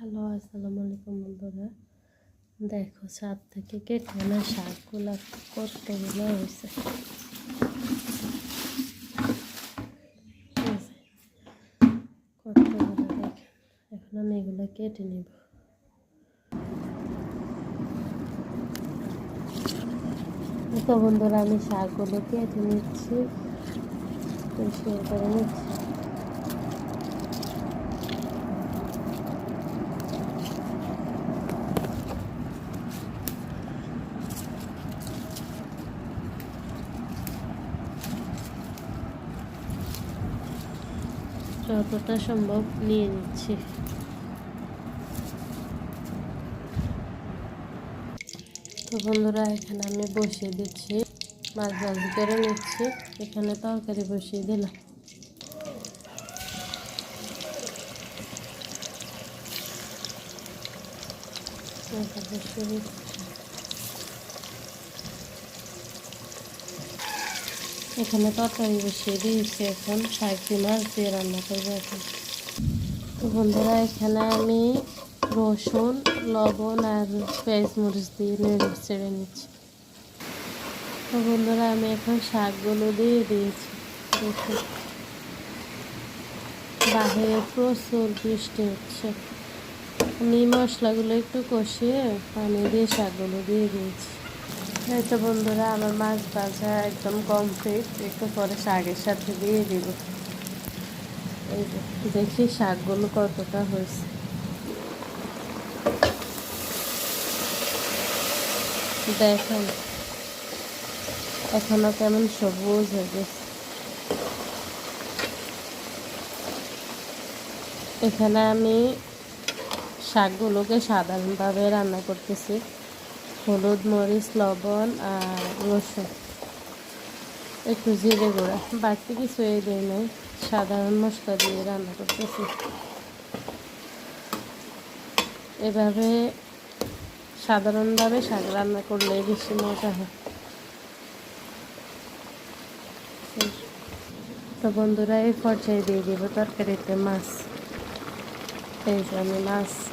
Hello, আসসালামু আলাইকুম বন্ধুরা। দেখো ছাদ থেকে কেটে আনা শাকগুলা কতগুলো হয়েছে। কতগুলো দেখেন। এখন আমি এগুলো কেটে নিব। তো বন্ধুরা, আমি শাকগুলো কেটে নিচ্ছি, পরিষ্কার করে নিচ্ছি। যতটা সম্ভব নিয়ে নিচ্ছি। তো বন্ধুরা, এখানে আমি বসিয়ে দিচ্ছি, মাছ ভাজি করে নিচ্ছি। এখানে তরকারি বসিয়ে দিলাম। বসিয়ে দিচ্ছি। এখানে তরকারি বসিয়ে দিয়েছি, এখন সাইডটি মাছ দিয়ে রান্না করবো এখন। তো বন্ধুরা, এখানে আমি রসুন, লবণ আর পেঁয়াজ মরিচ দিয়ে নেড়ে ছেড়ে নিচ্ছি। তো বন্ধুরা, আমি এখন শাকগুলো দিয়ে দিয়েছি। দেখুন, বাহিরে প্রচুর বৃষ্টি হচ্ছে। আমি মশলাগুলো একটু কষিয়ে পানি দিয়ে শাকগুলো দিয়ে দিয়েছি। এই তো বন্ধুরা, আমার মাছ ভাজা একদম কমপ্লিট। একটু পরে শাকের সাথে দিয়ে দিব। এই যে দেখি শাকগুলো কতটা হয়েছে। দেখেন এখনো কেমন সবুজ হয়ে গেছে। এখানে আমি শাকগুলোকে সাধারণভাবে রান্না করতেছি। হলুদ, মরিচ, লবণ আর রসুন, একটু জিরে গুঁড়া, বাড়তি কিছু দেই নাই। সাধারণ মশলা দিয়ে রান্না করতেছি। এভাবে সাধারণভাবে শাক রান্না করলে বেশি মজা হয়। তো বন্ধুরা, এই পর্যায়ে দিয়ে দিব তরকারিতে মাছ। এই যে আমি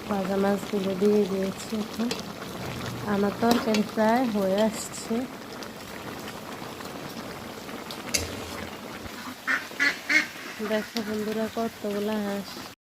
ভাজা মাছগুলো দিয়ে দিয়েছি। এখন আমার তরকারি প্রায় হয়ে আসছে। দেখো বন্ধুরা, কতগুলো হাঁস।